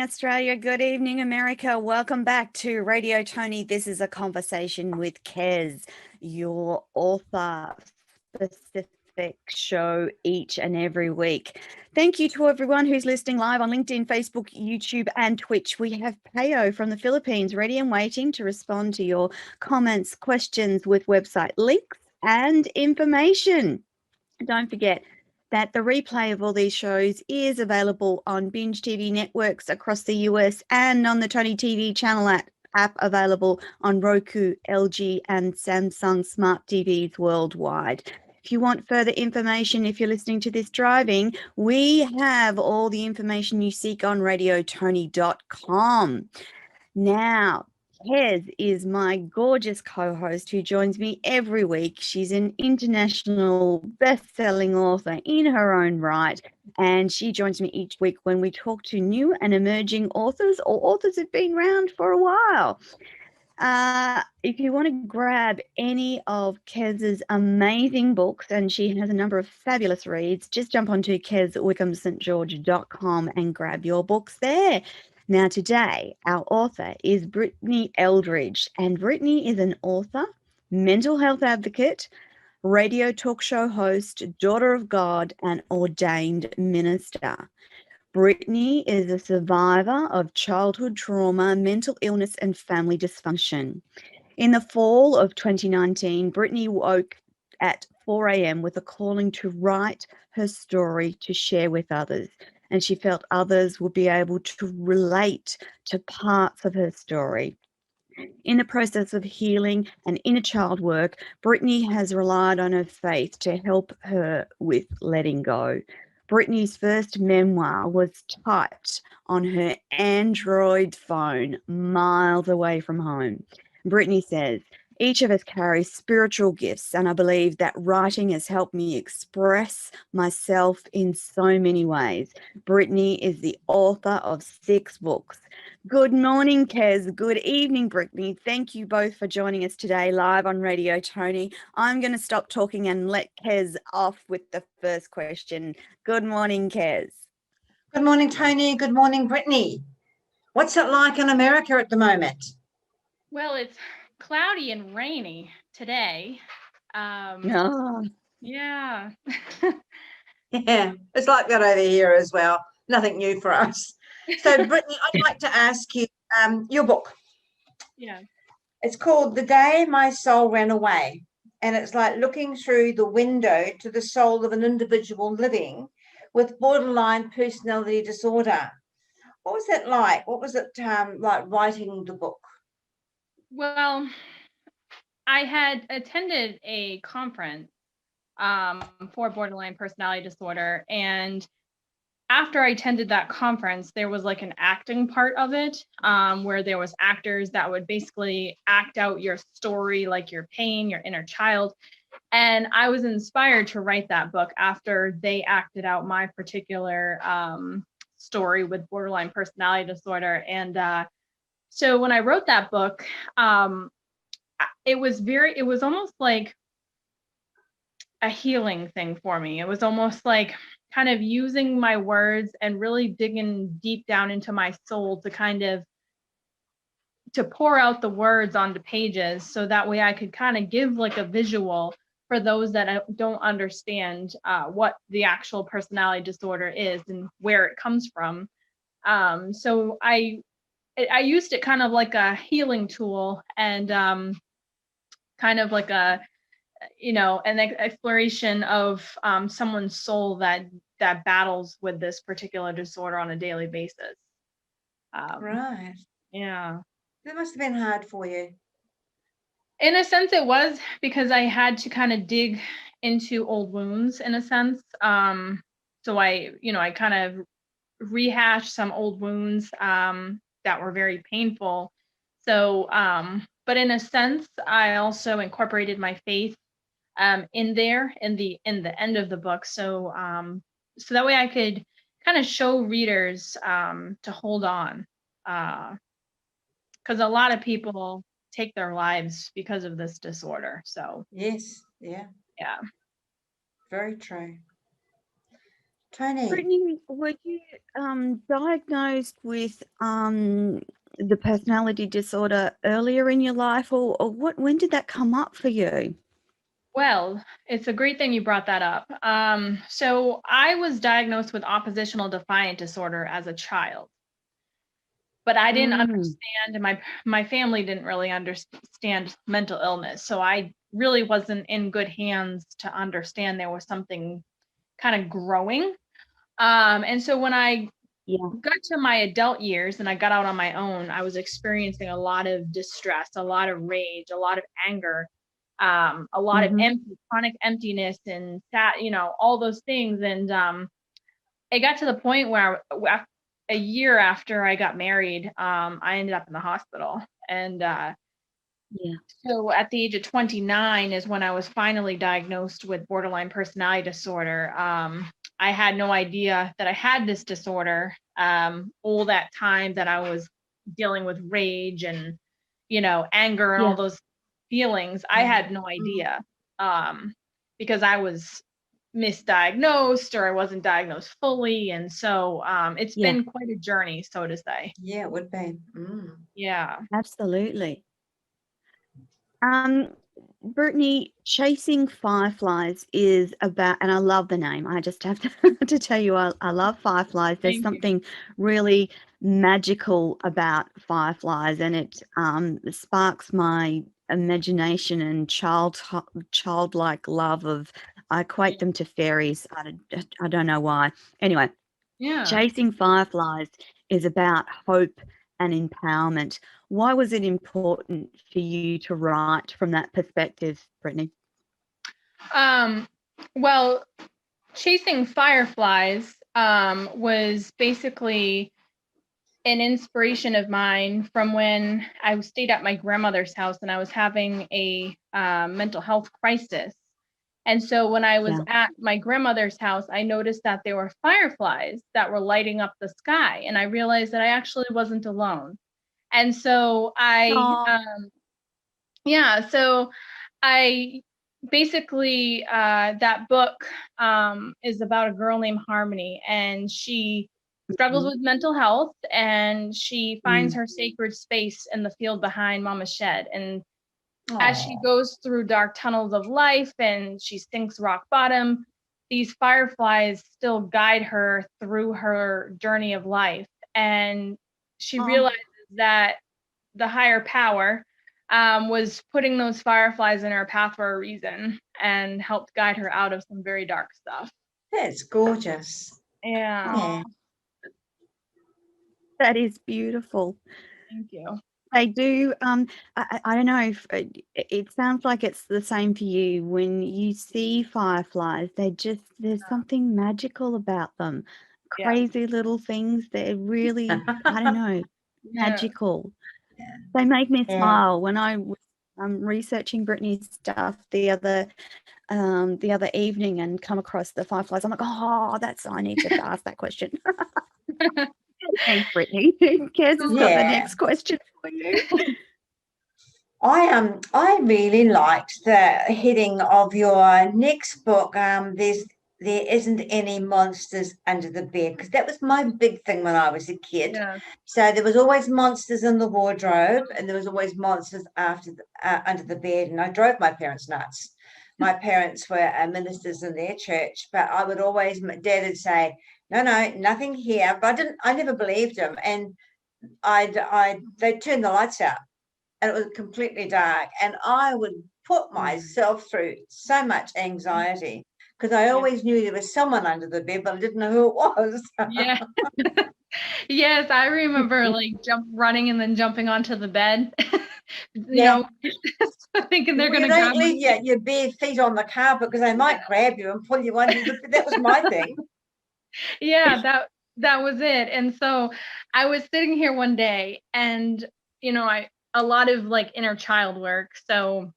Australia. Good evening, America. Welcome back to Radio Toni. This is a conversation with Kez, your author-specific show each and every week. Thank you to everyone who's listening live on LinkedIn, Facebook, YouTube, and Twitch. We have Payo from the Philippines ready and waiting to respond to your comments, questions with website links and information. Don't forget that the replay of all these shows is available on Binge TV networks across the US and on the Toni TV channel app available on Roku, LG, and Samsung smart TVs worldwide. If you want further information, if you're listening to this driving, we have all the information you seek on radiotoni.com. Now, Kez is my gorgeous co-host who joins me every week. She's an international best-selling author in her own right, and she joins me each week when we talk to new and emerging authors or authors who've been around for a while. If you want to grab any of Kez's amazing books, and she has a number of fabulous reads, just jump onto kezwickhamstgeorge.com and grab your books there. Now, today, our author is Brittany Eldridge, and Brittany is an author, mental health advocate, radio talk show host, daughter of God, and ordained minister. Brittany is a survivor of childhood trauma, mental illness, and family dysfunction. In the fall of 2019, Brittany woke at 4 a.m. with a calling to write her story to share with others, and she felt others would be able to relate to parts of her story. In the process of healing and inner child work, Brittany has relied on her faith to help her with letting go. Brittany's first memoir was typed on her Android phone miles away from home. Brittany says, "Each of us carries spiritual gifts, and I believe that writing has helped me express myself in so many ways." Brittany is the author of 6 books. Good morning, Kez. Good evening, Brittany. Thank you both for joining us today live on Radio Toni. I'm going to stop talking and let Kez off with the first question. Good morning, Kez. Good morning, Toni. Good morning, Brittany. What's it like in America at the moment? Well, it's cloudy and rainy today. Oh. Yeah. Yeah, it's like that over here as well. Nothing new for us. So, Brittany, I'd like to ask you your book. Yeah. It's called The Day My Soul Ran Away. And it's like looking through the window to the soul of an individual living with borderline personality disorder. What was that like? What was it like writing the book? Well, I had attended a conference for borderline personality disorder, and after I attended that conference, there was like an acting part of it, where there was actors that would basically act out your story, like your pain, your inner child. And I was inspired to write that book after they acted out my particular story with borderline personality disorder. And so when I wrote that book, it was almost like a healing thing for me. It was almost like kind of using my words and really digging deep down into my soul to pour out the words onto pages, so that way I could kind of give like a visual for those that don't understand what the actual personality disorder is and where it comes from. So I used it kind of like a healing tool, and kind of like an exploration of someone's soul that battles with this particular disorder on a daily basis. Right. Yeah. That must have been hard for you. In a sense, it was, because I had to kind of dig into old wounds in a sense. So I kind of rehashed some old wounds that were very painful. So, but in a sense, I also incorporated my faith in there in the end of the book. So so that way I could kind of show readers to hold on, because a lot of people take their lives because of this disorder. So yes, yeah, yeah, very true. Toni. Brittany, were you diagnosed with the personality disorder earlier in your life, or what? When did that come up for you? Well, it's a great thing you brought that up. So I was diagnosed with oppositional defiant disorder as a child, but I didn't understand, and my family didn't really understand mental illness. So I really wasn't in good hands to understand there was something kind of growing. And so when I Yeah. got to my adult years and I got out on my own, I was experiencing a lot of distress, a lot of rage, a lot of anger, a lot of chronic emptiness and that, all those things. And it got to the point where a year after I got married, I ended up in the hospital. And Yeah. so at the age of 29 is when I was finally diagnosed with borderline personality disorder. I had no idea that I had this disorder. All that time that I was dealing with rage and, anger and all Yeah. those feelings, I had no idea, because I was misdiagnosed or I wasn't diagnosed fully. And so it's Yeah. been quite a journey, so to say. Yeah, it would be. Yeah. Absolutely. Brittany, Chasing Fireflies is about, and I love the name. I just have to tell you, I love fireflies. There's Thank you. something really magical about fireflies, and it sparks my imagination and childlike love of. I equate them to fairies. I don't know why. Anyway, Yeah. Chasing Fireflies is about hope and empowerment. Why was it important for you to write from that perspective, Brittany? Well, Chasing Fireflies was basically an inspiration of mine from when I stayed at my grandmother's house and I was having a mental health crisis. And so when I was Yeah. at my grandmother's house, I noticed that there were fireflies that were lighting up the sky. And I realized that I actually wasn't alone. And so Oh, so I basically, that book is about a girl named Harmony, and she struggles mhm, with mental health, and she finds mm, her sacred space in the field behind Mama's shed. And as she Oh, goes through dark tunnels of life and she sinks rock bottom, these fireflies still guide her through her journey of life. And she oh, realizes that the higher power was putting those fireflies in her path for a reason and helped guide her out of some very dark stuff. that's gorgeous. Yeah, Yeah. that is beautiful. thank you. They do. I don't know if it sounds like it's the same for you. When you see fireflies, there's something magical about them. Yeah, Crazy little things. They're really, I don't know, yeah, magical. They make me Yeah. smile when I was researching Britney's stuff the other evening and come across the fireflies. I'm like, oh, I need to ask that question. Thanks, Brittany. Who cares has got the Yeah. next question for you? I really liked the heading of your next book. There isn't any monsters under the bed, because that was my big thing when I was a kid. yeah, So there was always monsters in the wardrobe, and there was always monsters under the bed, and I drove my parents nuts. My parents were ministers in their church, but I would always, my dad would say, "No, no, nothing here." But I never believed him, and they'd turn the lights out and it was completely dark. And I would put myself through so much anxiety because I yeah, always knew there was someone under the bed, but I didn't know who it was. yeah. Yes, I remember like running and then jumping onto the bed. Yeah. Thinking they're Well, you gonna don't grab leave me. your bare feet on the carpet because they might grab you and pull you under the bed. That was my thing. Yeah, that was it. And so I was sitting here one day and I a lot of like inner child work. So,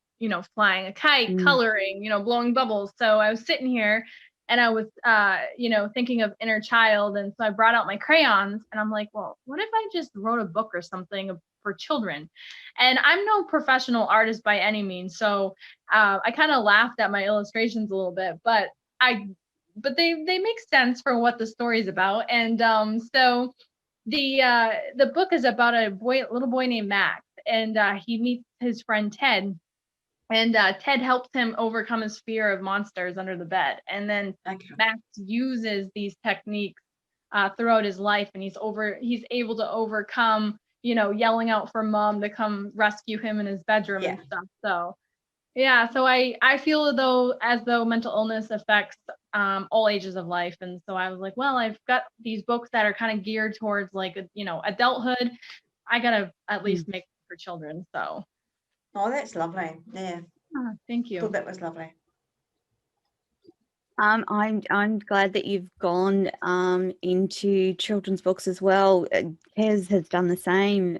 flying a kite, Mm, coloring, blowing bubbles. So I was sitting here and I was thinking of inner child. And so I brought out my crayons and I'm like, well, what if I just wrote a book or something for children? And I'm no professional artist by any means. So I kind of laughed at my illustrations a little bit, but I but they make sense for what the story's about. And so the book is about a little boy named Max, and he meets his friend Ted. And Ted helps him overcome his fear of monsters under the bed. And then Max uses these techniques throughout his life, and he's able to overcome, yelling out for mom to come rescue him in his bedroom and stuff. So yeah, so I feel as though mental illness affects all ages of life. And so I was like, well, I've got these books that are kind of geared towards like, adulthood. I gotta at least make them for children. So. Oh, that's lovely. Yeah. Oh, thank you. I thought that was lovely. I'm glad that you've gone into children's books as well. Kez has done the same.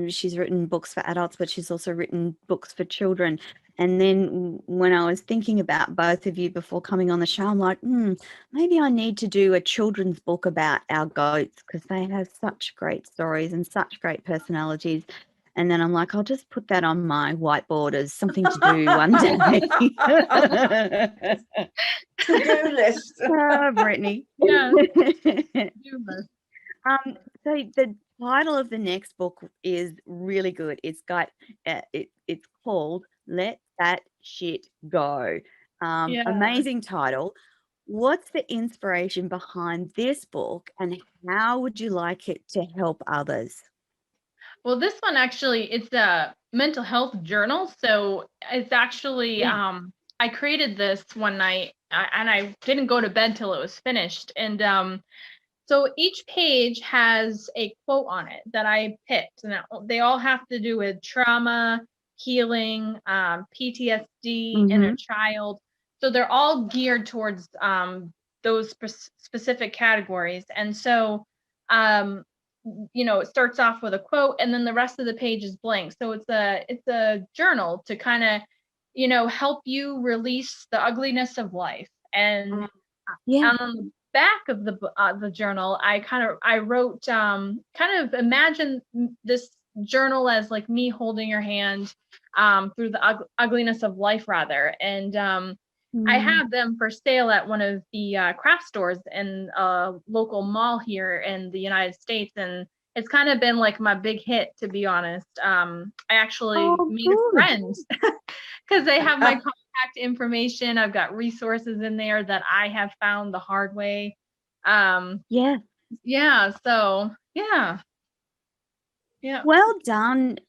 She's written books for adults, but she's also written books for children. And then when I was thinking about both of you before coming on the show, I'm like, maybe I need to do a children's book about our goats, because they have such great stories and such great personalities. And then I'm like, I'll just put that on my whiteboard as something to do one day. To-do list. Brittany. Yeah. So the title of the next book is really good. It's got it's called Let That Shit Go. Amazing title. What's the inspiration behind this book, and how would you like it to help others? Well, this one actually, it's a mental health journal. So it's actually, I created this one night and I didn't go to bed till it was finished. And so each page has a quote on it that I picked, and they all have to do with trauma, healing, PTSD, inner child. So they're all geared towards those specific categories. And so, it starts off with a quote, and then the rest of the page is blank. So it's a journal to kind of, help you release the ugliness of life. And on the back of the journal, I wrote kind of imagine this journal as like me holding your hand through the ugliness of life, rather. And I have them for sale at one of the craft stores in a local mall here in the United States. And it's kind of been like my big hit, to be honest. I actually made a friend because they have my contact information. I've got resources in there that I have found the hard way. So yeah. Well done,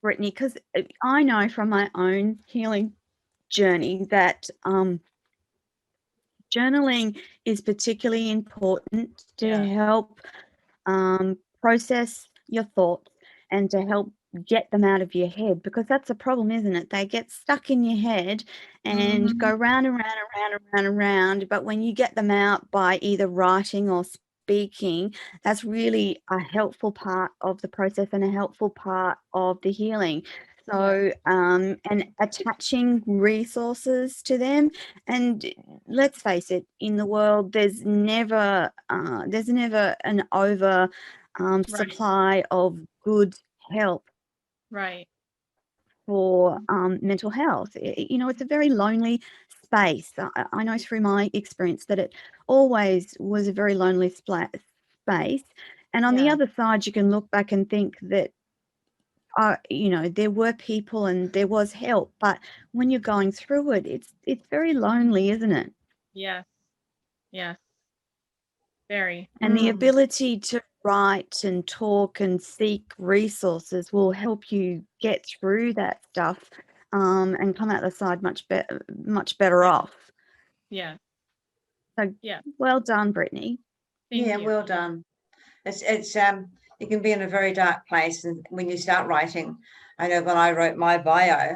Brittany, because I know from my own healing journey that journaling is particularly important to help process your thoughts and to help get them out of your head, because that's a problem, isn't it? They get stuck in your head and go round and round and round and round and round. But when you get them out by either writing or speaking, that's really a helpful part of the process and a helpful part of the healing. So, and attaching resources to them. And let's face it, in the world, there's never an over supply of good help for mental health. It's a very lonely space. I know through my experience that it always was a very lonely space. And on the other side, you can look back and think that there were people and there was help, but when you're going through it, it's very lonely, isn't it? Yes, very. And the ability to write and talk and seek resources will help you get through that stuff and come out the side much better off. Yeah. So well done, Brittany. Thank you. Well done. It's you can be in a very dark place, and when you start writing, I know when I wrote my bio,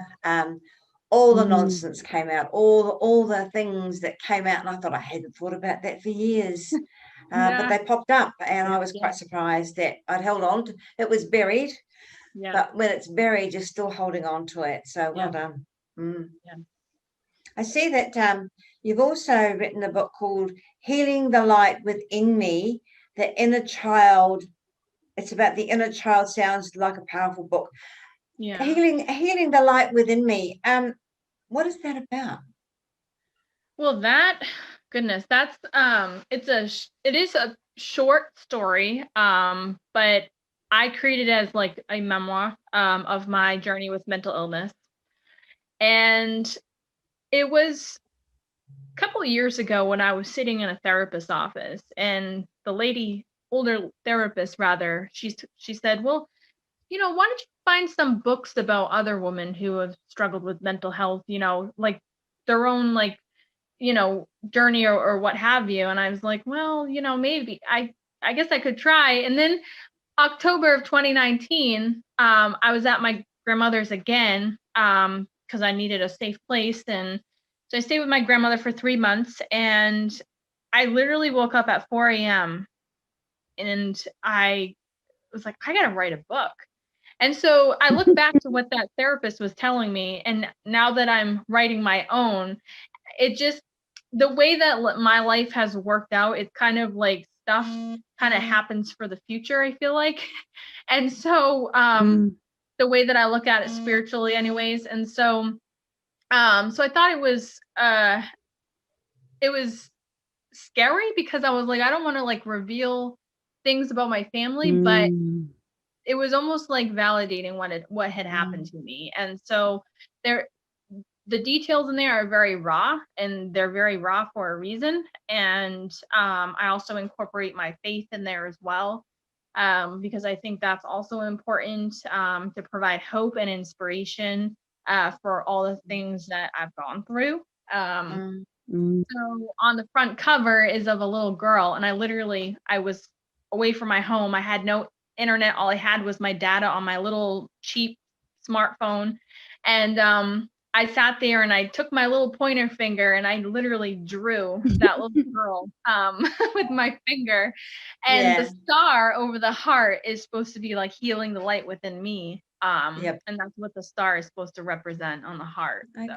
all the nonsense came out, all the things that came out, and I thought I hadn't thought about that for years. But they popped up, and I was quite surprised that I'd held on to it. Was buried, but when it's buried, you're still holding on to it. So well done. I see that you've also written a book called Healing the Light Within Me, the Inner Child. It's about the inner child. Sounds like a powerful book. Healing the light within me. What is that about? Well, that Goodness, that's it is a short story, but I created it as like a memoir of my journey with mental illness. And it was a couple of years ago when I was sitting in a therapist's office, and the lady, older therapist rather, she said, "Well, why don't you find some books about other women who have struggled with mental health, like their own like journey or what have you." And I was like, well, maybe I guess I could try. And then October of 2019, I was at my grandmother's again, because I needed a safe place. And so I stayed with my grandmother for 3 months, and I literally woke up at 4 a.m. and I was like, I gotta write a book. And so I look back to what that therapist was telling me, and now that I'm writing my own, it just, the way that my life has worked out, it's kind of like stuff kind of happens for the future, I feel like. And so the way that I look at it spiritually anyways. And so so I thought it was scary, because I was like, I don't want to like reveal things about my family, but it was almost like validating what had happened to me. And so there, the details in there are very raw, and they're very raw for a reason. And I also incorporate my faith in there as well, because I think that's also important, to provide hope and inspiration for all the things that I've gone through. So on the front cover is of a little girl, and I was away from my home. I had no internet. All I had was my data on my little cheap smartphone. And I sat there and I took my little pointer finger and I literally drew that little girl with my finger. And the star over the heart is supposed to be like healing the light within me. And that's what the star is supposed to represent on the heart. Okay.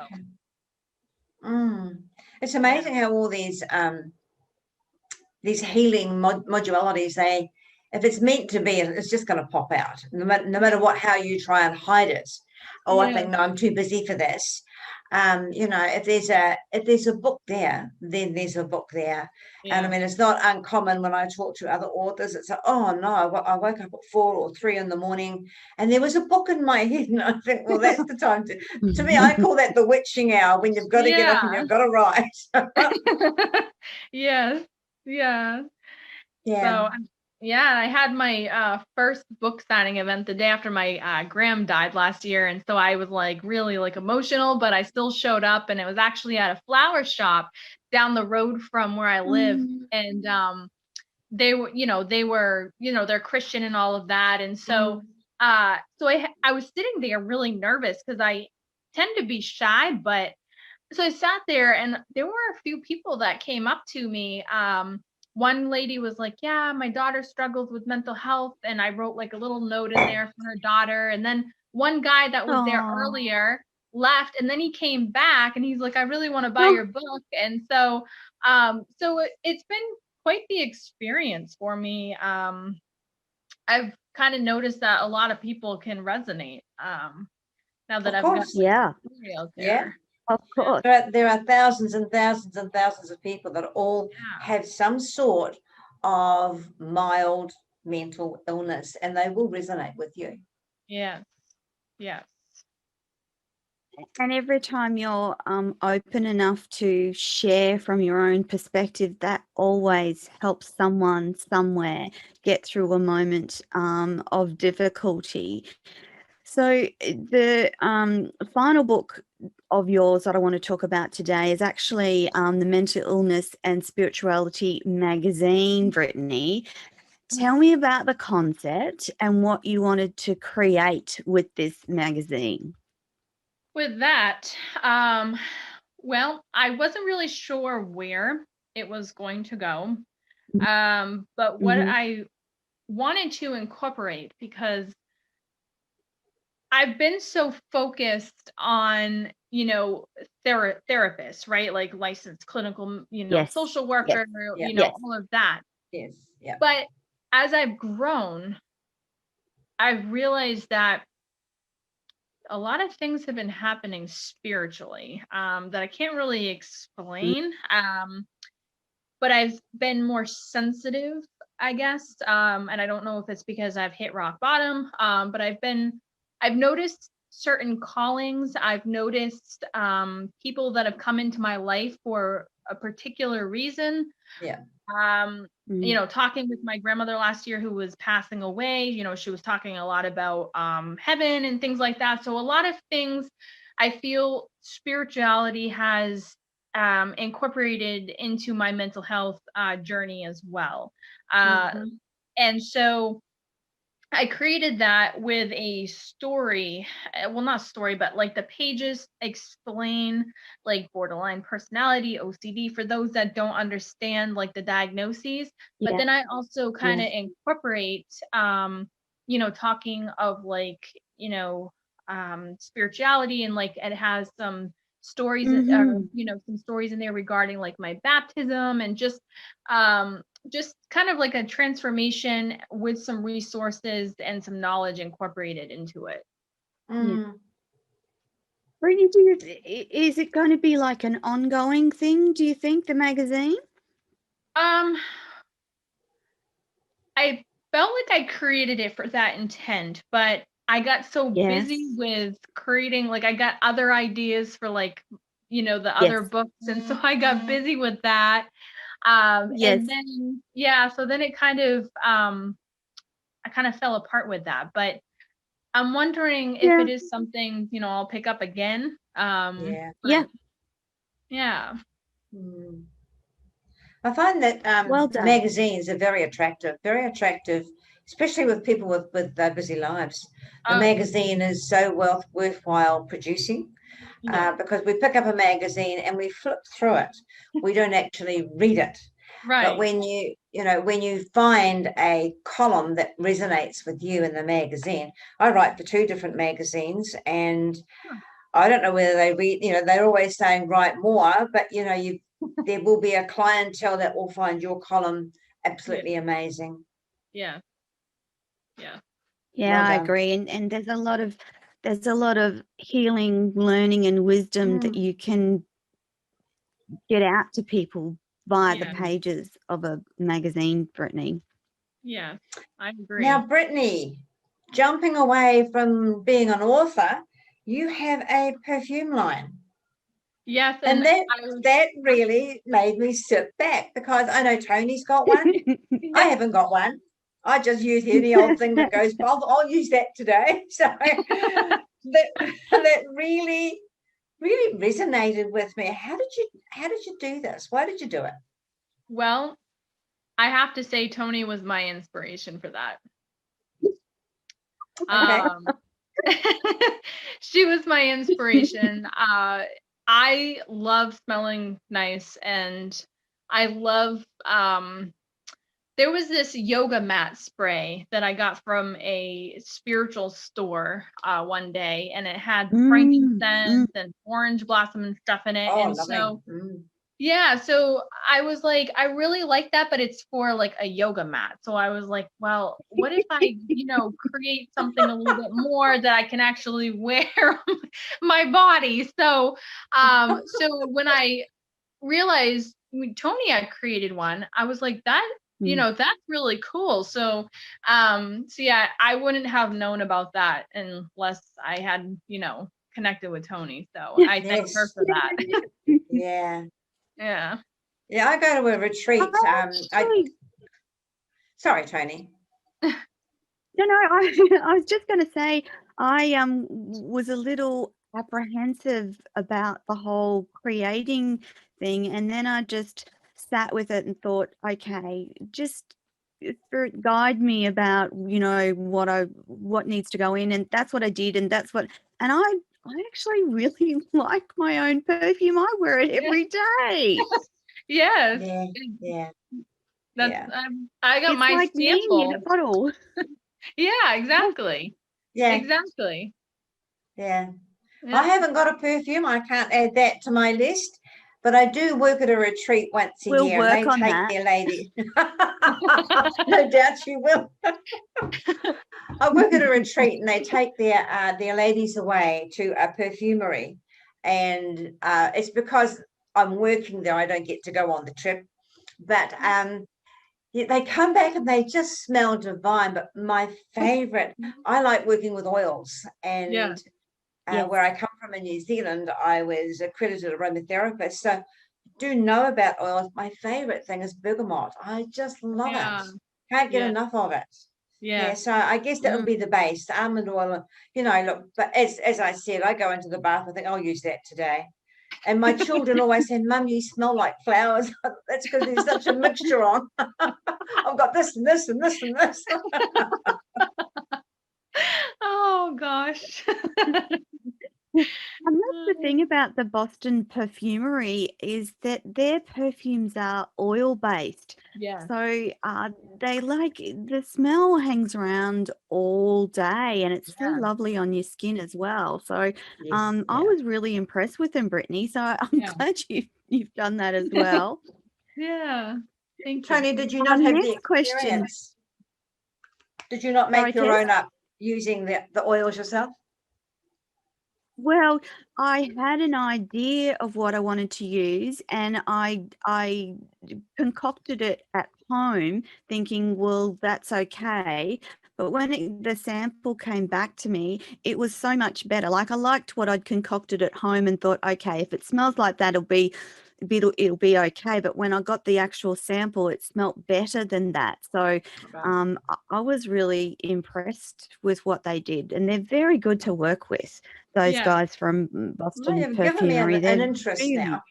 So. It's amazing how all these healing modalities, if it's meant to be, it's just going to pop out, no matter how you try and hide it. I think, no, I'm too busy for this. If there's a book there, then there's a book there. And I mean, it's not uncommon when I talk to other authors. It's like, oh no, I woke up at 4 or 3 in the morning and there was a book in my head, and I think, well, that's the time to me, I call that the witching hour, when you've got to get up and you've got to write. Yes. So I had my first book signing event the day after my gram died last year, and so I was like really like emotional, but I still showed up, and it was actually at a flower shop down the road from where I live. And they were they're Christian and all of that, and so I was sitting there really nervous because I tend to be shy, but so I sat there and there were a few people that came up to me. One lady was like, yeah, my daughter struggles with mental health. And I wrote like a little note in there for her daughter. And then one guy that was there earlier left, and then he came back and he's like, I really want to buy your book. And so, it's been quite the experience for me. I've kind of noticed that a lot of people can resonate, now that I've got story out there. Of course. There are thousands and thousands and thousands of people that all have some sort of mild mental illness, and they will resonate with you. Yes. And every time you're open enough to share from your own perspective, that always helps someone somewhere get through a moment of difficulty. So the final book of yours that I want to talk about today is actually the Mental Illness and Spirituality magazine, Brittany. Tell me about the concept and what you wanted to create with this magazine. With that, well, I wasn't really sure where it was going to go, but what I wanted to incorporate, because I've been so focused on, therapists, right? Like licensed clinical, social worker, all of that. Yes. Yeah. But as I've grown, I've realized that a lot of things have been happening spiritually, that I can't really explain. but I've been more sensitive, I guess. And I don't know if it's because I've hit rock bottom, but I've noticed certain callings. I've noticed people that have come into my life for a particular reason. Yeah. You know, talking with my grandmother last year who was passing away, you know, she was talking a lot about heaven and things like that. So a lot of things I feel spirituality has incorporated into my mental health journey as well. And so I created that with a story. Well, not story, but like the pages explain like borderline personality, OCD, for those that don't understand like the diagnoses. But then I also kind of incorporate, you know, talking of like, you know, spirituality, and like it has some stories, you know, some stories in there regarding like my baptism, and just kind of like a transformation with some resources and some knowledge incorporated into it. Brittany, is it going to be like an ongoing thing, do you think, the magazine? I felt like I created it for that intent, but I got so busy with creating, like I got other ideas for like, you know, the other books. And so I got busy with that. And then, so then it kind of, I kind of fell apart with that, but I'm wondering if it is something, you know, I'll pick up again. Yeah. I find that magazines are very attractive, especially with people with busy lives. The magazine is so worthwhile producing because we pick up a magazine and we flip through it. We don't actually read it. Right. But when you find a column that resonates with you in the magazine, I write for 2 different magazines, and I don't know whether they read, you know, they're always saying write more, but you know, there will be a clientele that will find your column absolutely amazing. Yeah, I agree. And there's a lot of healing, learning, and wisdom that you can get out to people via the pages of a magazine, Brittany. Yeah, I agree. Now, Brittany, jumping away from being an author, you have a perfume line. Yes, and that really made me sit back, because I know Toni's got one. I haven't got one. I just use any old thing that goes, I'll use that today. So that really resonated with me. How did you do this? Why did you do it? Well, I have to say Toni was my inspiration for that. She was my inspiration. I love smelling nice, and I love there was this yoga mat spray that I got from a spiritual store one day, and it had frankincense and orange blossom and stuff in it. And so so I was like, I really like that, but it's for like a yoga mat. So I was like, well, what if I, you know, create something a little bit more that I can actually wear on my body? So, so when I realized Toni had created one, I was like, that, you know, that's really cool. So, I wouldn't have known about that unless I had, you know, connected with Toni. So I thank her for that. Yeah, I go to a retreat. Sorry, Toni. No, I was just going to say, I was a little apprehensive about the whole creating thing, and then I just sat with it and thought, okay, just Spirit guide me about, you know, what needs to go in, and that's what I did, and I actually really like my own perfume. I wear it every day. Yes. That's I got my like sample. Me in a bottle. Yeah, exactly. Exactly. Yeah. I haven't got a perfume. I can't add that to my list, but I do work at a retreat once a year. We'll work and they on take that. their ladies. No doubt you will. I work at a retreat, and they take their ladies away to a perfumery, and it's because I'm working there, I don't get to go on the trip. But yeah, they come back and they just smell divine. But my favorite, I like working with oils. And Yeah. where I come from in New Zealand, I was accredited aromatherapist. So I do know about oils. My favorite thing is bergamot. I just love Yeah. it. Can't get Yeah. enough of it. Yeah, Yeah. so I guess that would be the base, almond oil. You know, look, but as I said, I go into the bath, I think I'll use that today. And my children always say, Mum, you smell like flowers. That's because there's such a mixture on. I've got this and this and this and this. Oh gosh. And that's the thing about the Boston Perfumery is that their perfumes are oil-based. Yeah. So they like the smell hangs around all day and it's so Yeah. lovely on your skin as well. So Yes, I yeah. was really impressed with them, Brittany. So I'm Yeah. glad you've done that as well. Yeah. Thank Toni, you. did you Our not have the next question. experience? Did you not Sorry, make your Tess? own up using the oils yourself? Well, I had an idea of what I wanted to use, and I concocted it at home, thinking, well, that's okay. But when the sample came back to me, it was so much better. Like I liked what I'd concocted at home and thought, okay, if it smells like that, it'll be okay. But when I got the actual sample, it smelt better than that. So I was really impressed with what they did, and they're very good to work with. Those Yeah. guys from Well, Boston you've given me Perfumery, an they're interest now.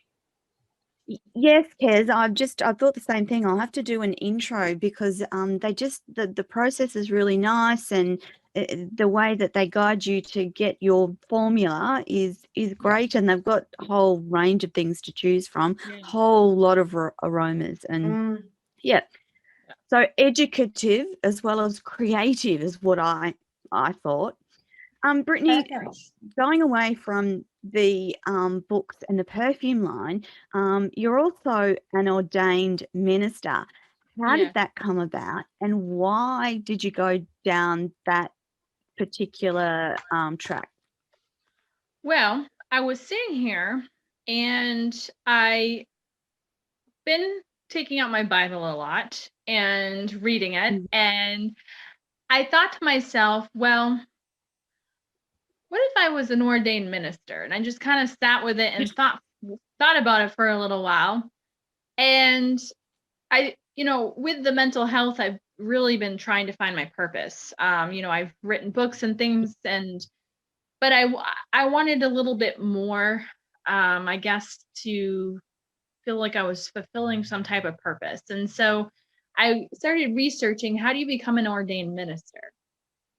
Yes, Kez, I thought the same thing. I'll have to do an intro because they just the process is really nice, and the way that they guide you to get your formula is great, and they've got a whole range of things to choose from, Yeah. whole lot of aromas, and yeah. So educative as well as creative is what I thought. Brittany, Fabulous. going away from the books and the perfume line, you're also an ordained minister. How Yeah. did that come about, and why did you go down that particular track? Well, I was sitting here and I been taking out my Bible a lot and reading it, and I thought to myself, well, what if I was an ordained minister? And I just kind of sat with it and thought about it for a little while. And with the mental health, I've really been trying to find my purpose. I've written books and things, but I wanted a little bit more, I guess, to feel like I was fulfilling some type of purpose. And so I started researching, how do you become an ordained minister?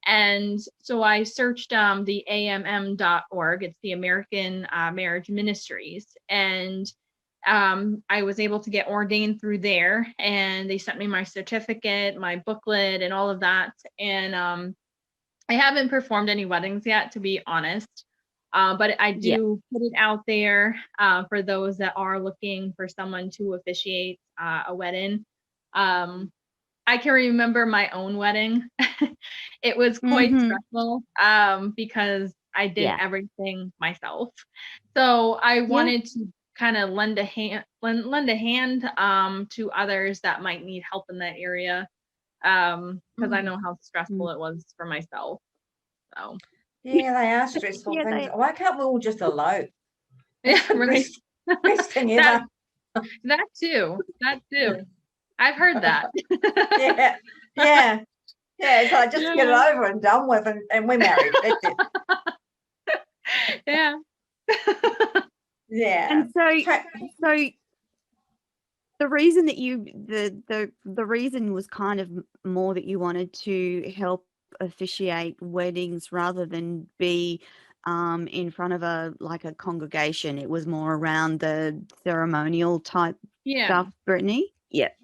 And so I searched the AMM.org. It's the American Marriage Ministries. And I was able to get ordained through there. And they sent me my certificate, my booklet, and all of that. And I haven't performed any weddings yet, to be honest. But I do put it out there for those that are looking for someone to officiate a wedding. I can remember my own wedding. It was quite stressful because I did everything myself. So I wanted to kind of lend a hand to others that might need help in that area, because I know how stressful it was for myself. So Yeah, they are stressful things. Why can't we all just elope? yeah, right. Best thing ever. That too. I've heard that. Yeah. It's like just get it over and done with, and we're married. That's it. Yeah. Yeah. And so the reason that the reason was kind of more that you wanted to help officiate weddings rather than be in front of a congregation. It was more around the ceremonial type stuff, Brittany. Yep.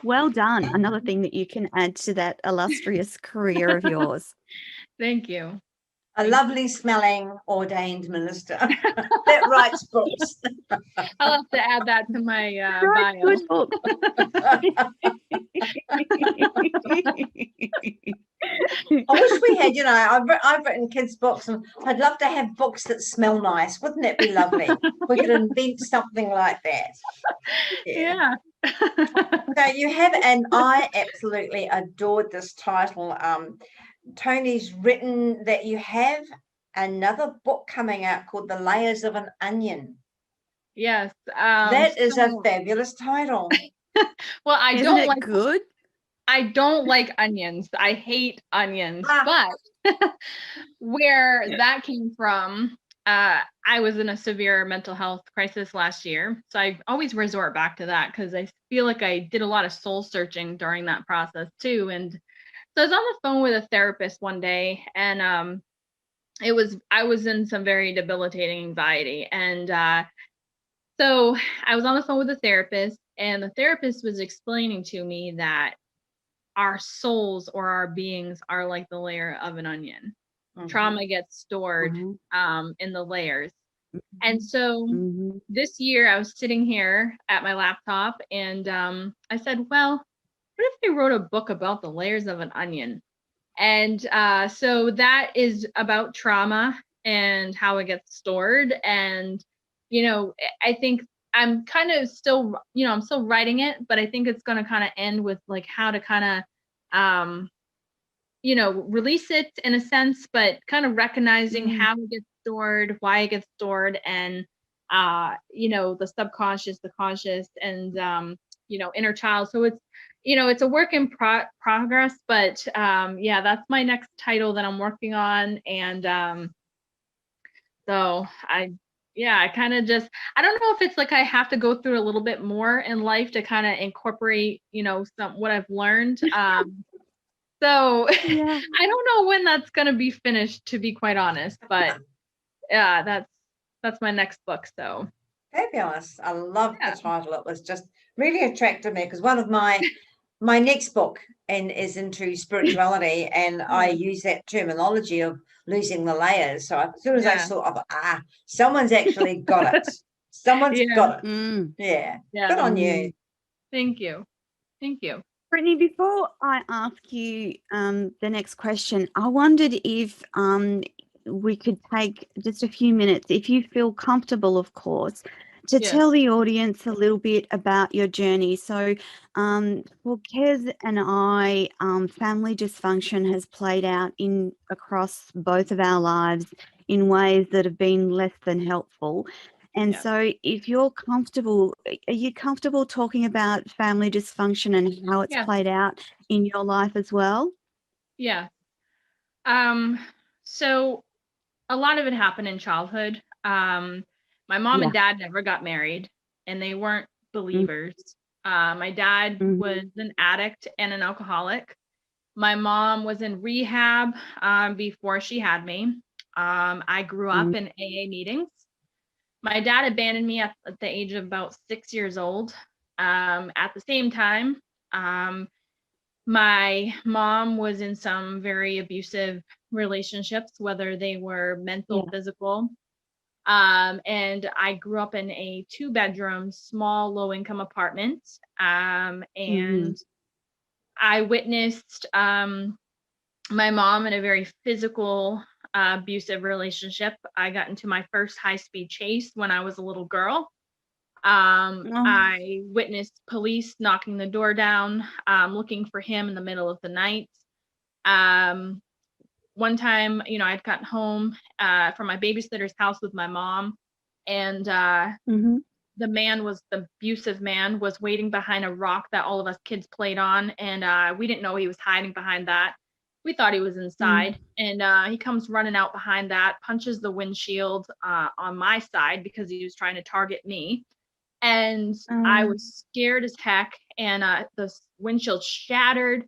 Well done. Another thing that you can add to that illustrious career of yours. Thank you. A lovely smelling ordained minister that writes books. I'll have to add that to my Right, bio. good book. I wish we had, I've written kids' books, and I'd love to have books that smell nice. Wouldn't that be lovely? We could invent something like that. Yeah. So you have, and I absolutely adored this title. Toni's written that you have another book coming out called The Layers of an Onion. Yes. That is a fabulous title. Well, I Isn't don't it like good? I don't like onions. I hate onions. Ah. But where that came from, I was in a severe mental health crisis last year. So I always resort back to that because I feel like I did a lot of soul searching during that process too. And so I was on the phone with a therapist one day, and I was in some very debilitating anxiety. And so I was on the phone with a therapist, and the therapist was explaining to me that our souls or our beings are like the layer of an onion. Mhm. Trauma gets stored in the layers. And so this year I was sitting here at my laptop, and I said, well, what if I wrote a book about the layers of an onion? And so that is about trauma and how it gets stored. And, I think I'm kind of still, I'm still writing it, but I think it's going to kind of end with like how to kind of, release it in a sense, but kind of recognizing how it gets stored, why it gets stored, and, the subconscious, the conscious, and, inner child. So it's a work in progress, but that's my next title that I'm working on. And so I kind of just, I don't know if it's like I have to go through a little bit more in life to kind of incorporate, what I've learned. So Yeah. I don't know when that's going to be finished, to be quite honest, but yeah, that's my next book. So Fabulous. I love the title. It was just really attracted me because one of my next book is into spirituality, and I use that terminology of losing the layers. So as soon as I saw, someone's actually got it. Someone's got it. Yeah. Good on you. Thank you. Thank you. Brittany, before I ask you the next question, I wondered if we could take just a few minutes, if you feel comfortable, of course, to tell the audience a little bit about your journey. So for Kez and I, family dysfunction has played out across both of our lives in ways that have been less than helpful. And so if you're comfortable, are you comfortable talking about family dysfunction and how it's played out in your life as well? Yeah. So a lot of it happened in childhood. My mom and dad never got married, and they weren't believers. My dad was an addict and an alcoholic. My mom was in rehab before she had me. I grew up in AA meetings. My dad abandoned me at the age of about 6 years old. At the same time, my mom was in some very abusive relationships, whether they were mental, physical. And I grew up in a 2-bedroom, small, low-income apartment. And I witnessed my mom in a very physical, abusive relationship. I got into my first high-speed chase when I was a little girl. I witnessed police knocking the door down, looking for him in the middle of the night. One time, I'd gotten home from my babysitter's house with my mom, and the abusive man was waiting behind a rock that all of us kids played on, and we didn't know he was hiding behind that. We thought he was inside, and he comes running out behind that, punches the windshield on my side because he was trying to target me. And I was scared as heck, and the windshield shattered.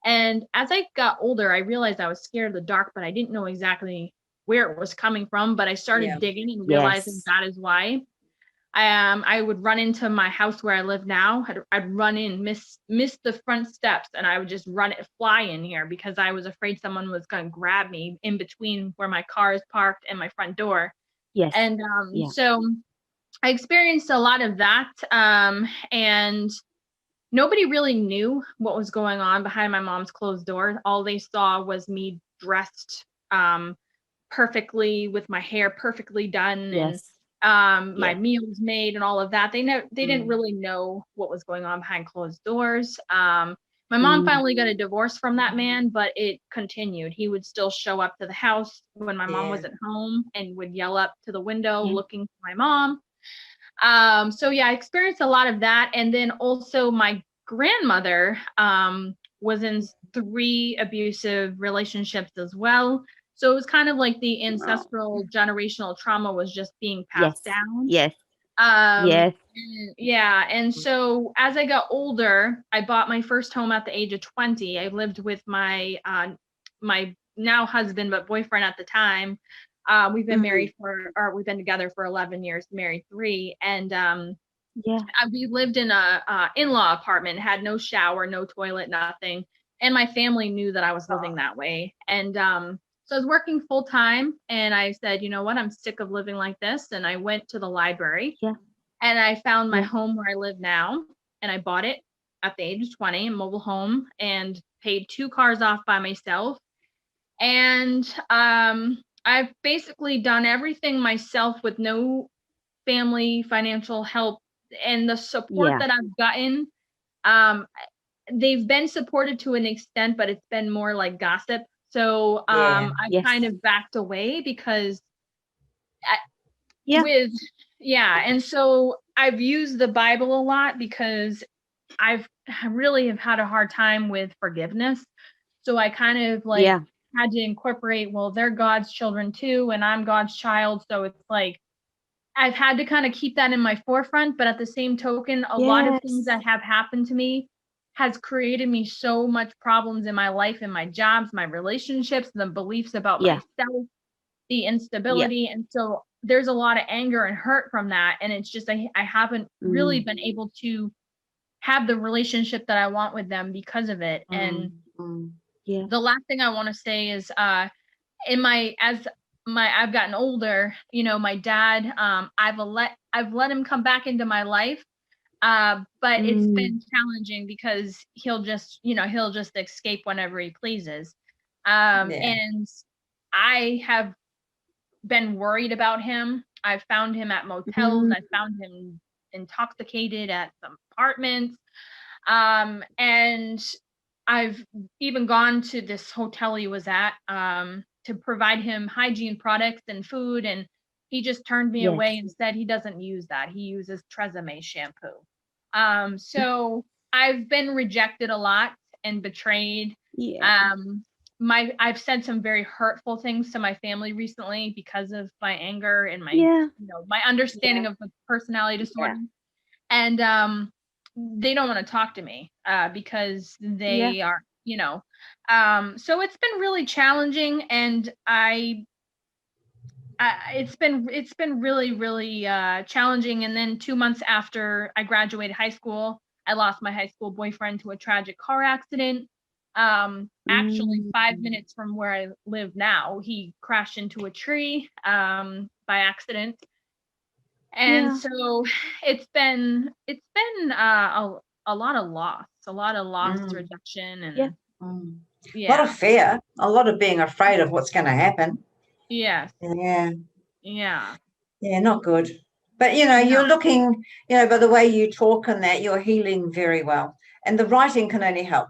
And as I got older, I realized I was scared of the dark, but I didn't know exactly where it was coming from. But I started digging and realizing that is why. I would run into my house where I live now. I'd run in, miss the front steps, and I would just fly in here because I was afraid someone was going to grab me in between where my car is parked and my front door. Yes. And Yeah. so I experienced a lot of that. And nobody really knew what was going on behind my mom's closed door. All they saw was me dressed perfectly, with my hair perfectly done, Yes. and my Yeah. meals made and all of that. They didn't really know what was going on behind closed doors. My mom finally got a divorce from that man, but it continued. He would still show up to the house when my mom wasn't home and would yell up to the window looking for my mom. So yeah, I experienced a lot of that. And then also my grandmother was in 3 abusive relationships as well. So it was kind of like the ancestral generational trauma was just being passed down. Yes. Yes. Yeah. And so as I got older, I bought my first home at the age of 20. I lived with my my now husband, but boyfriend at the time. We've been married we've been together for 11 years, married 3. And we lived in a in-law apartment, had no shower, no toilet, nothing. And my family knew that I was living that way. And so I was working full time, and I said, you know what, I'm sick of living like this. And I went to the library and I found my home where I live now, and I bought it at the age of 20, a mobile home, and paid 2 cars off by myself. And I've basically done everything myself with no family financial help. And the support that I've gotten, they've been supported to an extent, but it's been more like gossip. So I've kind of backed away because and so I've used the Bible a lot because I really have had a hard time with forgiveness. So I kind of like had to incorporate, well, they're God's children too, and I'm God's child. So it's like I've had to kind of keep that in my forefront. But at the same token, a lot of things that have happened to me has created me so much problems in my life, in my jobs, my relationships, the beliefs about myself, the instability. And so there's a lot of anger and hurt from that. And it's just, I haven't really been able to have the relationship that I want with them because of it. And the last thing I want to say is, as I've gotten older, you know, my dad, I've let him come back into my life. But it's been challenging because he'll just escape whenever he pleases. And I have been worried about him. I've found him at motels. I found him intoxicated at some apartments. And I've even gone to this hotel he was at to provide him hygiene products and food. And he just turned me away and said he doesn't use that. He uses Tresemme shampoo. So I've been rejected a lot and betrayed. I've said some very hurtful things to my family recently because of my anger and my my understanding of the personality disorder. And they don't want to talk to me because they are, so it's been really challenging. And it's been really, really challenging. And then 2 months after I graduated high school, I lost my high school boyfriend to a tragic car accident. Actually 5 minutes from where I live now, he crashed into a tree by accident. And so it's been a lot of loss, rejection, and a lot of fear, a lot of being afraid of what's going to happen. Not good. But you're looking, by the way you talk and that, you're healing very well, and the writing can only help.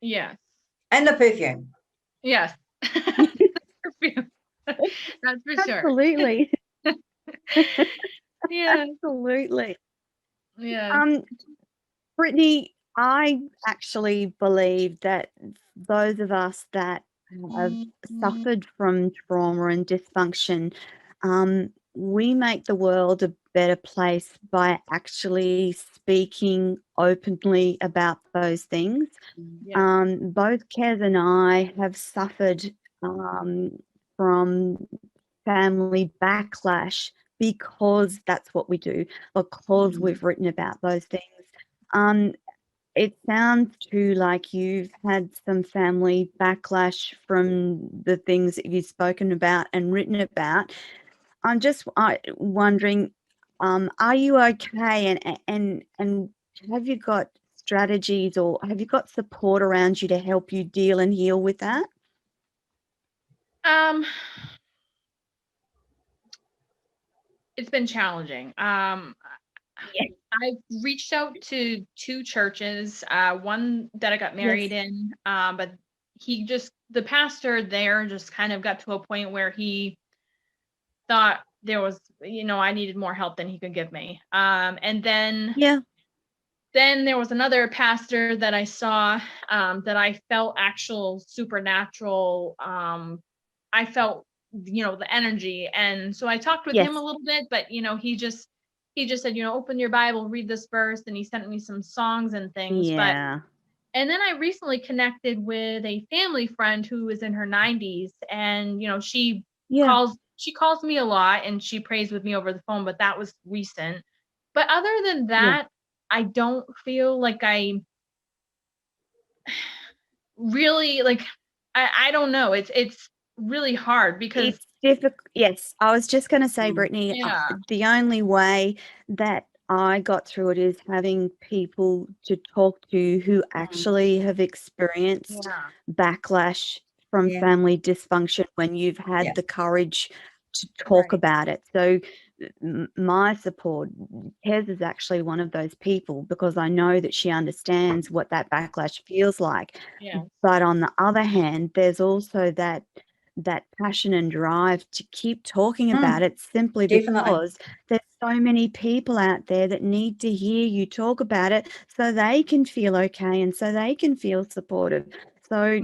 And the perfume. Perfume. That's for sure. Absolutely. Absolutely. Brittany, I actually believe that those of us that have suffered from trauma and dysfunction, we make the world a better place by actually speaking openly about those things. Both Kez and I have suffered from family backlash because that's what we do, because we've written about those things. It sounds too like you've had some family backlash from the things that you've spoken about and written about. I'm just wondering, are you okay? And have you got strategies, or have you got support around you to help you deal and heal with that? It's been challenging. Yes. I've reached out to 2 churches, one that I got married in, but the pastor there just kind of got to a point where he thought there was, I needed more help than he could give me. And then Yeah. there was another pastor that I saw, that I felt actual supernatural. I felt, the energy. And so I talked with Yes. him a little bit, but, he just said, open your Bible, read this verse. And he sent me some songs and things. Yeah. And then I recently connected with a family friend who is in her 90s. And, she Yeah. calls me a lot and she prays with me over the phone, but that was recent. But other than Yeah. that, I don't feel like I really I don't know. It's really hard because It's difficult. Yes, I was just going to say, Brittany, yeah. the only way that I got through it is having people to talk to who actually have experienced Yeah. backlash from Yeah. family dysfunction when you've had Yeah. the courage to talk Right. about it. So my support, Kez, is actually one of those people, because I know that she understands what that backlash feels like. Yeah. But on the other hand, there's also that passion and drive to keep talking about it, simply Definitely. because there's so many people out there that need to hear you talk about it so they can feel okay and so they can feel supported. So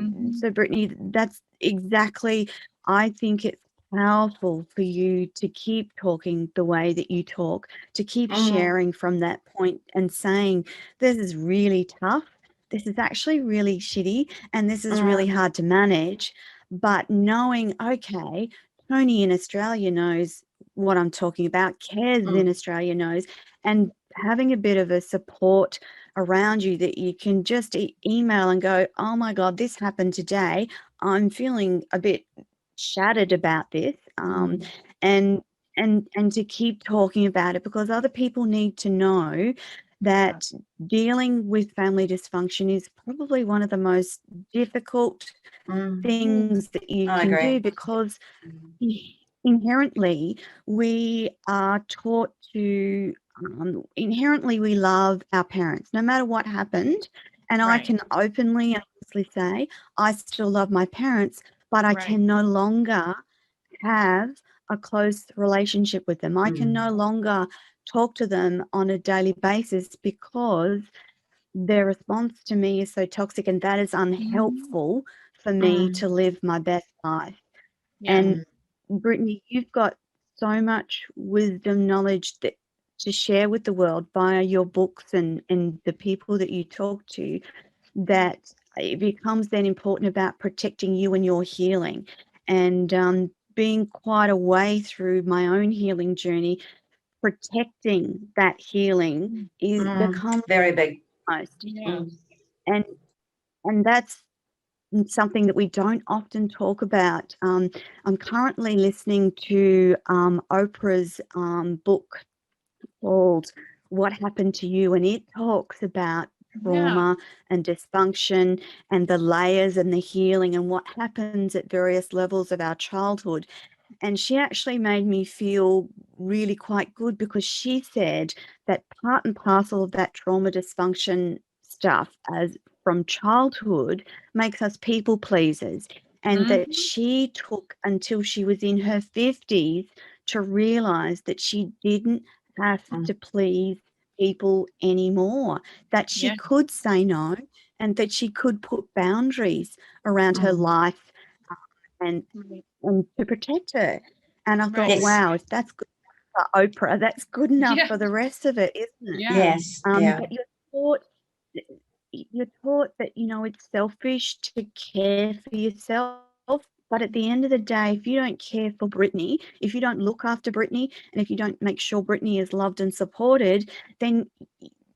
Brittany, that's exactly, I think it's powerful for you to keep talking the way that you talk, to keep sharing from that point and saying, this is really tough, this is actually really shitty, and this is really hard to manage. But knowing, okay, Toni in Australia knows what I'm talking about, Kez in Australia knows, and having a bit of a support around you that you can just email and go, oh my God, this happened today. I'm feeling a bit shattered about this. And to keep talking about it, because other people need to know that dealing with family dysfunction is probably one of the most difficult things that you I can agree. do, because inherently we are taught to inherently we love our parents no matter what happened. And I Right. can openly and honestly say I still love my parents, but I can no longer have a close relationship with them. I can no longer talk to them on a daily basis because their response to me is so toxic, and that is unhelpful for me to live my best life. Yeah. And Brittany, you've got so much wisdom, knowledge that to share with the world via your books and the people that you talk to, that it becomes then important about protecting you and your healing. And being quite a way through my own healing journey, protecting that healing is becomes Very big. most. Yeah. And that's something that we don't often talk about. I'm currently listening to Oprah's book called What Happened to You, and it talks about Yeah. trauma and dysfunction and the layers and the healing and what happens at various levels of our childhood. And she actually made me feel really quite good, because she said that part and parcel of that trauma dysfunction stuff as from childhood makes us people pleasers, and that she took until she was in her 50s to realize that she didn't have to please people anymore, that she Yeah. could say no, and that she could put boundaries around her life, and Right. to protect her. And I thought, Right. wow, if that's good for Oprah, that's good enough Yeah. for the rest of it, isn't it? Yeah. Yes. Yeah. But you're taught that, it's selfish to care for yourself, But at the end of the day, if you don't care for Brittany, if you don't look after Brittany, and if you don't make sure Brittany is loved and supported, then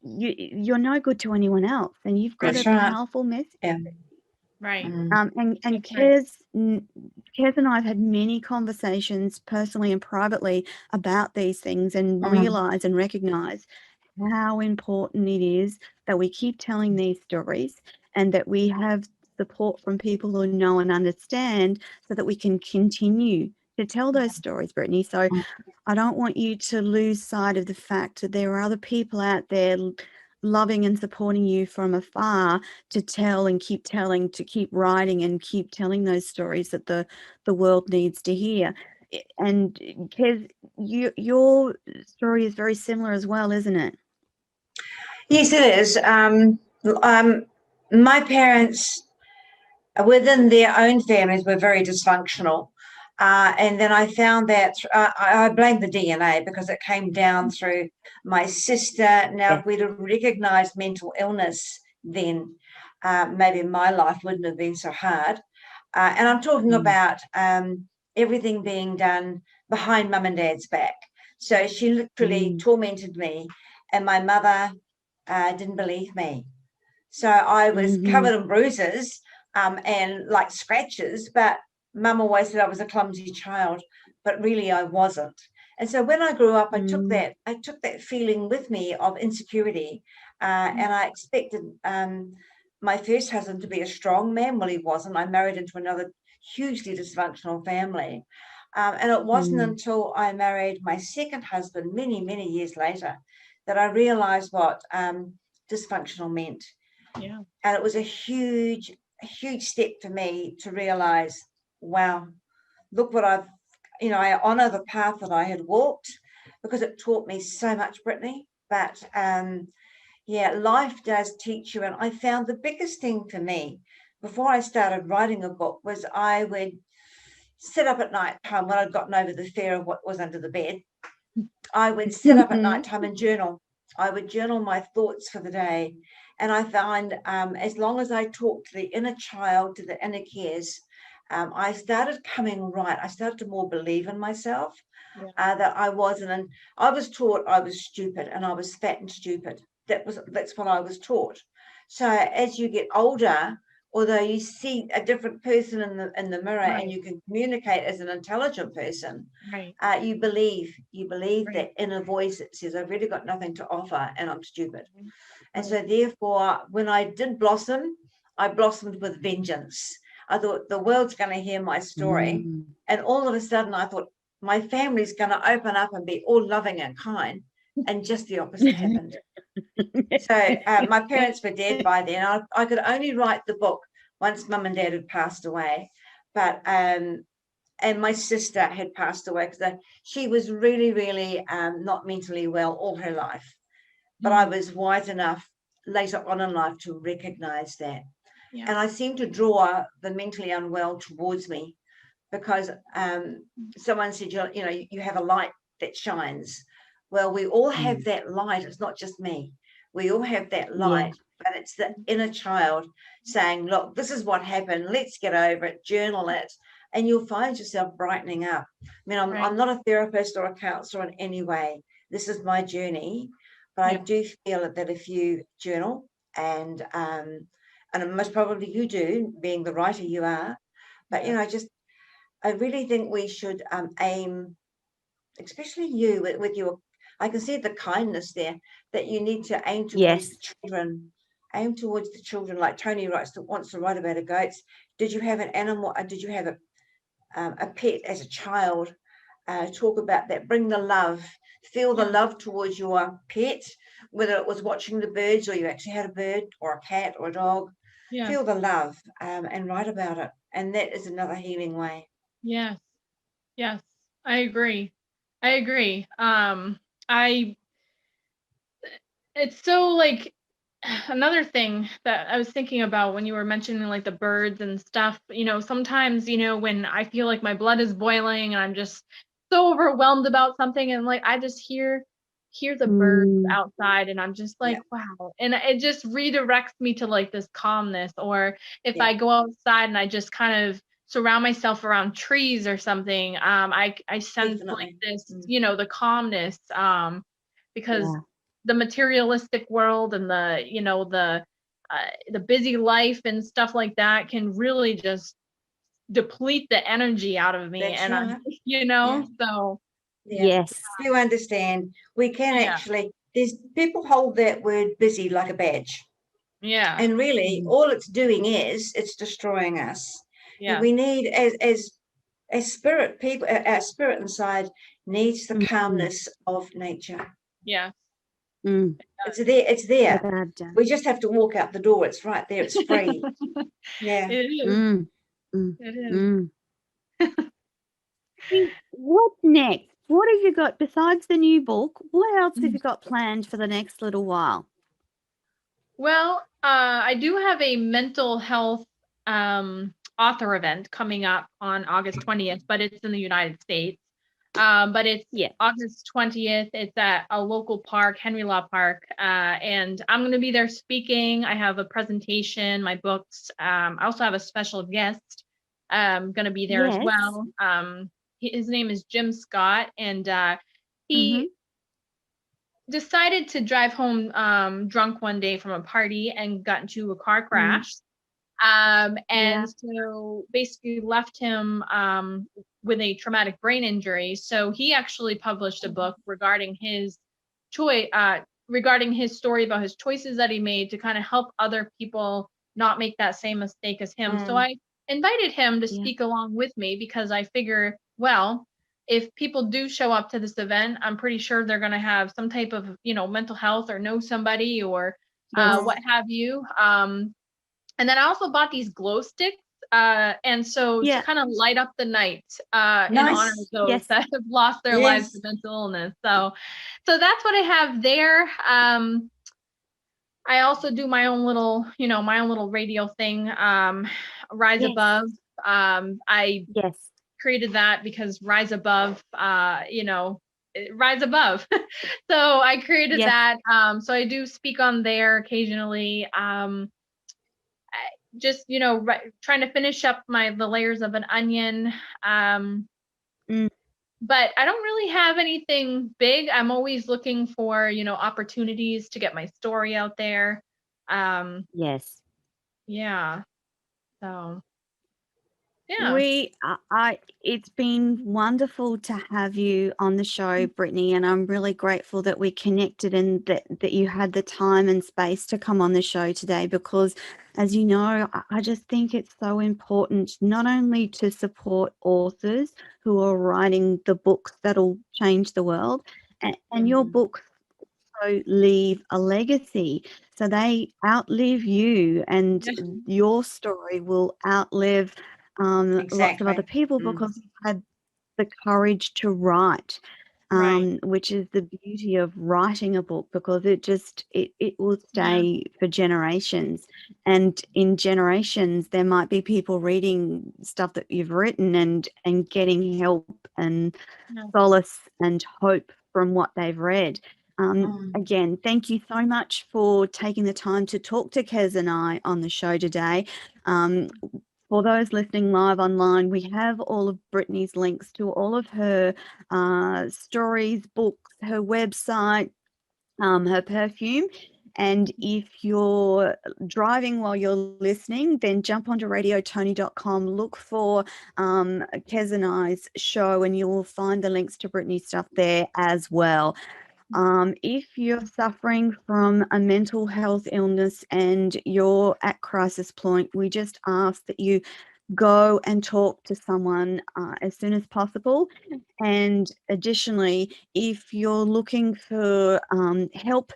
you're no good to anyone else. And you've got That's a right. powerful message. Yeah. Right. And That's right. Kez and I have had many conversations personally and privately about these things, and realize and recognize how important it is that we keep telling these stories, and that we have support from people who know and understand, so that we can continue to tell those stories, Brittany. So I don't want you to lose sight of the fact that there are other people out there loving and supporting you from afar, to tell and keep telling, to keep writing and keep telling those stories that the world needs to hear. And Kez, your story is very similar as well, isn't it? Yes, it is. My parents, within their own families, were very dysfunctional. And then I found that I blame the DNA, because it came down through my sister. Now, if we'd have recognized mental illness then, maybe my life wouldn't have been so hard. And I'm talking about everything being done behind mum and dad's back. So she literally tormented me, and my mother didn't believe me. So I was covered in bruises and like scratches, but mum always said I was a clumsy child, but really I wasn't. And so when I grew up, I took that feeling with me of insecurity, and I expected my first husband to be a strong man. Well, he wasn't. I married into another hugely dysfunctional family. And it wasn't until I married my second husband many, many years later that I realized what dysfunctional meant. Yeah. And it was a huge step for me to realize, wow, look what I honor the path that I had walked, because it taught me so much, Brittany. But yeah, life does teach you. And I found the biggest thing for me before I started writing a book was I would sit up at night time when I'd gotten over the fear of what was under the bed. I would sit up at night time and journal. I would journal my thoughts for the day. And I found as long as I talked to the inner child, to the inner Kez, I started coming right. I started to more believe in myself, that I wasn't. And I was taught I was stupid, and I was fat and stupid. That's what I was taught. So as you get older, although you see a different person in the mirror, and you can communicate as an intelligent person, you believe that inner voice that says, I've really got nothing to offer and I'm stupid. And so therefore, when I did blossom, I blossomed with vengeance. I thought the world's going to hear my story. And all of a sudden I thought my family's going to open up and be all loving and kind. And just the opposite happened. So my parents were dead by then. I could only write the book once mum and dad had passed away. But and my sister had passed away, because she was really, really not mentally well all her life. But I was wise enough later on in life to recognize that. And I seemed to draw the mentally unwell towards me, because someone said, you have a light that shines. Well, we all have that light. It's not just me. We all have that light, but it's the inner child saying, look, this is what happened. Let's get over it, journal it, and you'll find yourself brightening up. I mean, I'm not a therapist or a counselor in any way. This is my journey, but I do feel that if you journal, and most probably you do, being the writer you are, but I really think we should aim, especially you with your, I can see the kindness there, that you need to aim towards the children. Aim towards the children, like Toni wants to write about her goats. Did you have an animal? Did you have a pet as a child? Talk about that. Bring the love. Feel the love towards your pet, whether it was watching the birds or you actually had a bird or a cat or a dog. Feel the love and write about it. And that is another healing way. Yes. I agree. It's so like, another thing that I was thinking about when you were mentioning like the birds and stuff, sometimes, when I feel like my blood is boiling and I'm just so overwhelmed about something, and like I just hear the birds outside, and I'm just like, wow. And it just redirects me to like this calmness. Or if I go outside and I just kind of surround myself around trees or something, I sense like Definitely. this, you know, the calmness, because Yeah. the materialistic world and the busy life and stuff like that can really just deplete the energy out of me. That's And right. Yeah. so Yeah. Yes. You understand. We can yeah, actually, there's people hold that word busy like a badge. yeah, And really, Mm. all it's doing is it's destroying us. yeah, We need, as spirit people, our spirit inside needs the Mm. calmness of nature. yeah. Mm. It's there. It's there. Without a doubt. We just have to walk out the door. It's right there. It's free. Yeah. It is. Mm. Mm. It is. Mm. What's next? What have you got besides the new book? What else have you got planned for the next little while? Well, I do have a mental health author event coming up on August 20th, but it's in the United States. But it's Yeah. August 20th. It's at a local park, Henry Law Park, and I'm going to be there speaking. I have a presentation, my books. I also have a special guest going to be there as Yes. well. His name is Jim Scott, and Mm-hmm. he decided to drive home drunk one day from a party and got into a car crash. Yeah. And so basically left him with a traumatic brain injury. So he actually published a book regarding his choice, regarding his story about his choices that he made to kind of help other people not make that same mistake as him. So Mm. I invited him to Yeah. speak along with me because I figure, well, if people do show up to this event, I'm pretty sure they're going to have some type of, mental health or know somebody or Yes. what have you. And then I also bought these glow sticks. And so to Yeah. kind of light up the night in honor of Nice. those Yes. that have lost their lives to Yes. mental illness. So that's what I have there. I also do my own little radio thing, Rise Yes. Above. I Yes. created that because Rise Above, Rise Above. So I created Yes. that. So I do speak on there occasionally. Just trying to finish up the layers of an onion. Mm. But I don't really have anything big. I'm always looking for opportunities to get my story out there. Yes. Yeah. So yeah. It's been wonderful to have you on the show, Brittany, and I'm really grateful that we connected and that you had the time and space to come on the show today because, as you know, I just think it's so important not only to support authors who are writing the books that'll change the world, and your books also leave a legacy. So they outlive you, and Yeah. your story will outlive lots of other Exactly. people because you've had the courage to write, Right. which is the beauty of writing a book because it will Yeah. stay for generations. And in generations, there might be people reading stuff that you've written and getting help and Yeah. solace and hope from what they've read. Mm. Again, thank you so much for taking the time to talk to Kez and I on the show today. For those listening live online, we have all of Brittany's links to all of her stories, books, her website, her perfume. And if you're driving while you're listening, then jump onto radiotoni.com, look for Kez and I's show, and you will find the links to Brittany's stuff there as well. If you're suffering from a mental health illness and you're at crisis point, we just ask that you go and talk to someone as soon as possible. And additionally, if you're looking for help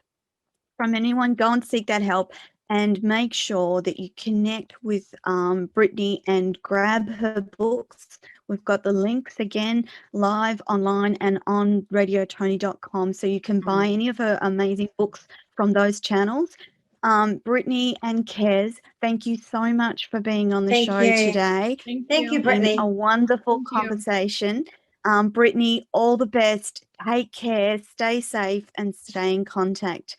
from anyone, go and seek that help and make sure that you connect with Brittany and grab her books. We've got the links again live online and on radiotoni.com, so you can buy any of her amazing books from those channels. Brittany and Kez, thank you so much for being on the Thank show you. today. Thank Thank you, you. It's been Brittany. a wonderful Thank you. conversation. Brittany, all the best. Take care, stay safe, and stay in contact.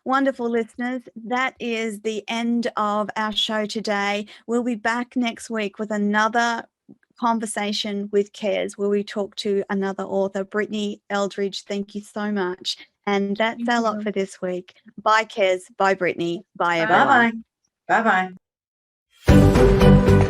Wonderful listeners, that is the end of our show today. We'll be back next week with another conversation with Cares, where we talk to another author, Brittany Eldridge. Thank you so much. And that's Thank our lot you. for this week. Bye, Cares. Bye, Brittany. Bye, Bye. everyone. Bye-bye. Bye-bye.